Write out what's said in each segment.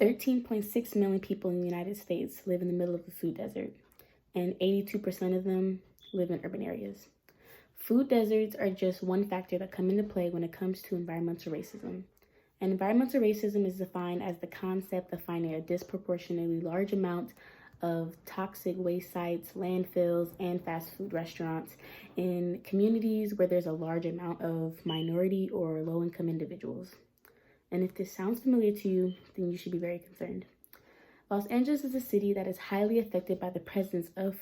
13.6 million people in the United States live in the middle of a food desert, and 82% of them live in urban areas. Food deserts are just one factor that come into play when it comes to environmental racism. And environmental racism is defined as the concept of finding a disproportionately large amount of toxic waste sites, landfills, and fast food restaurants in communities where there's a large amount of minority or low-income individuals. And if this sounds familiar to you, then you should be very concerned. Los Angeles is a city that is highly affected by the presence of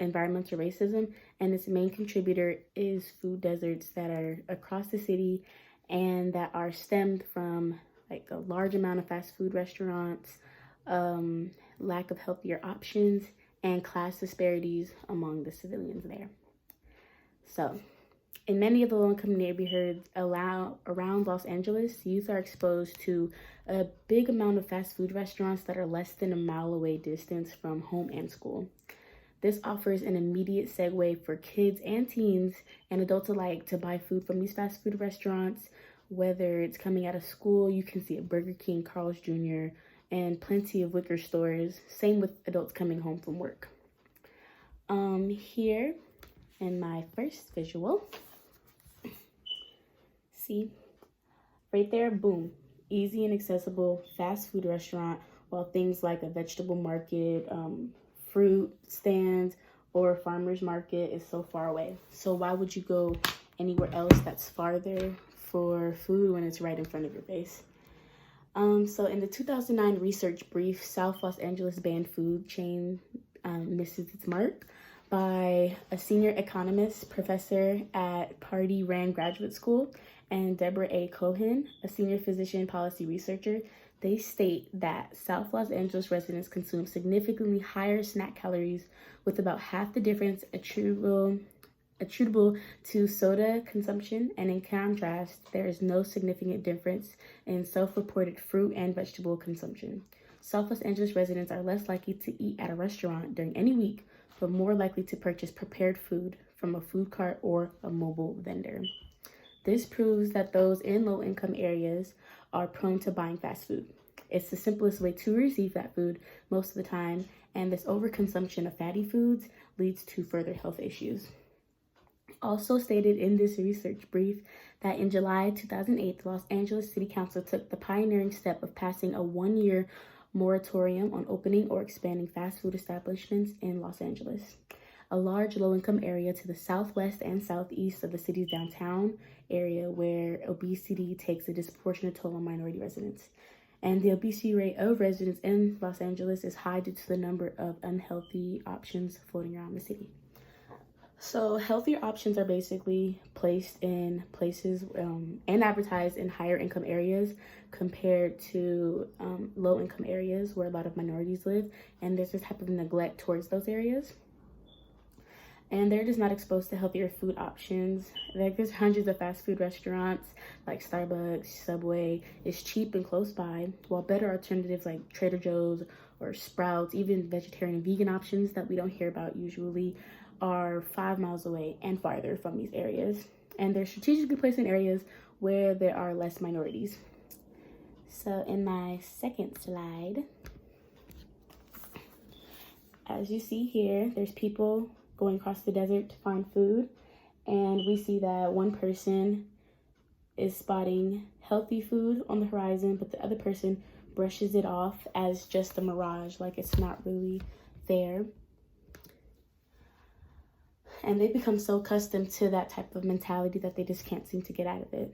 environmental racism, and its main contributor is food deserts that are across the city and that are stemmed from like a large amount of fast food restaurants, lack of healthier options, and class disparities among the civilians there. So, in many of the low-income neighborhoods around Los Angeles, youth are exposed to a big amount of fast food restaurants that are less than a mile away distance from home and school. This offers an immediate segue for kids and teens and adults alike to buy food from these fast food restaurants. Whether it's coming out of school, you can see a Burger King, Carl's Jr., and plenty of liquor stores. Same with adults coming home from work. Here in my first visual, see, right there, boom, easy and accessible fast food restaurant, while things like a vegetable market, fruit stands, or farmer's market is so far away. So why would you go anywhere else that's farther for food when it's right in front of your face? So in the 2009 research brief, South Los Angeles banned food chain misses its mark by a senior economist professor at Pardee Rand Graduate School and Deborah A. Cohen, a senior physician policy researcher. They state that South Los Angeles residents consume significantly higher snack calories, with about half the difference attributable to soda consumption, and in contrast, there is no significant difference in self-reported fruit and vegetable consumption. South Los Angeles residents are less likely to eat at a restaurant during any week, but more likely to purchase prepared food from a food cart or a mobile vendor. This proves that those in low-income areas are prone to buying fast food. It's the simplest way to receive that food most of the time, and this overconsumption of fatty foods leads to further health issues. Also stated in this research brief that in July 2008, the Los Angeles City Council took the pioneering step of passing a one-year moratorium on opening or expanding fast food establishments in Los Angeles, a large low-income area to the southwest and southeast of the city's downtown area where obesity takes a disproportionate toll on minority residents. And the obesity rate of residents in Los Angeles is high due to the number of unhealthy options floating around the city. So healthier options are basically placed in places and advertised in higher income areas compared to low income areas where a lot of minorities live. And there's this type of neglect towards those areas. And they're just not exposed to healthier food options. Like there's hundreds of fast food restaurants like Starbucks, Subway is cheap and close by, while better alternatives like Trader Joe's or Sprouts, even vegetarian and vegan options that we don't hear about usually, are 5 miles away and farther from these areas. And they're strategically placed in areas where there are less minorities. So in my second slide, as you see here, there's people going across the desert to find food. And we see that one person is spotting healthy food on the horizon, but the other person brushes it off as just a mirage, like it's not really there. And they become so accustomed to that type of mentality that they just can't seem to get out of it.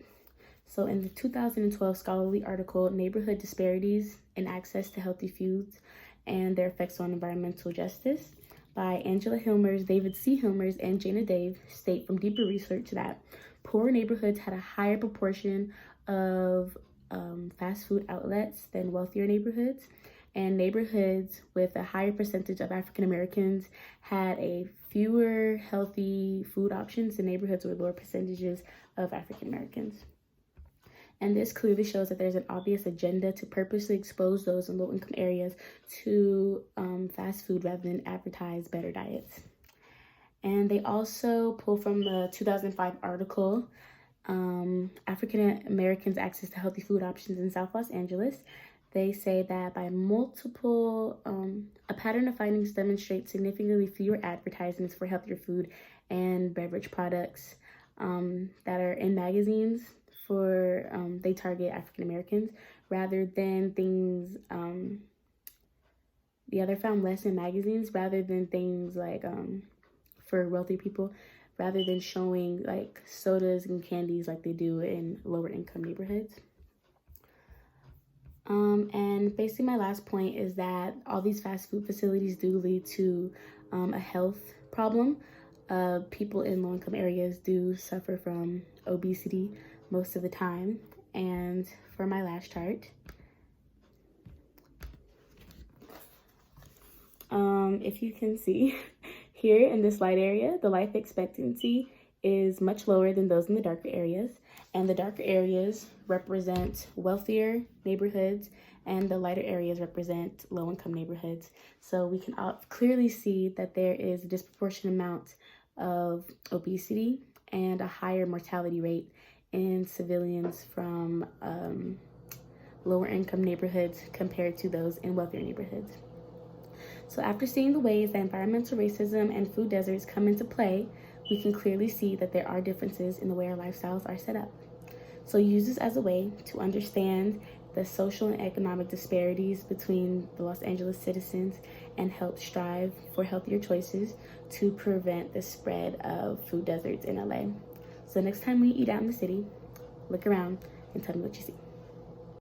So in the 2012 scholarly article, Neighborhood Disparities in Access to Healthy Foods and Their Effects on Environmental Justice by Angela Hilmers, David C. Hilmers, and Jana Dave, state from deeper research that poor neighborhoods had a higher proportion of fast food outlets than wealthier neighborhoods. And neighborhoods with a higher percentage of African Americans had a fewer healthy food options than neighborhoods with lower percentages of African Americans. And this clearly shows that there's an obvious agenda to purposely expose those in low-income areas to fast food rather than advertise better diets. And they also pull from the 2005 article, African Americans' Access to Healthy Food Options in South Los Angeles. They say that by multiple, a pattern of findings demonstrates significantly fewer advertisements for healthier food and beverage products that are in magazines for, they target African Americans rather than things, the other found less in magazines rather than things like for wealthy people, rather than showing like sodas and candies like they do in lower income neighborhoods. And basically my last point is that all these fast food facilities do lead to a health problem. People in low income areas do suffer from obesity most of the time. And for my last chart, if you can see here in this light area, the life expectancy is much lower than those in the darker areas, and the darker areas represent wealthier neighborhoods and the lighter areas represent low-income neighborhoods. So we can clearly see that there is a disproportionate amount of obesity and a higher mortality rate in civilians from lower income neighborhoods compared to those in wealthier neighborhoods. So after seeing the ways that environmental racism and food deserts come into play, we can clearly see that there are differences in the way our lifestyles are set up. So use this as a way to understand the social and economic disparities between the Los Angeles citizens and help strive for healthier choices to prevent the spread of food deserts in LA. So next time we eat out in the city, look around and tell me what you see.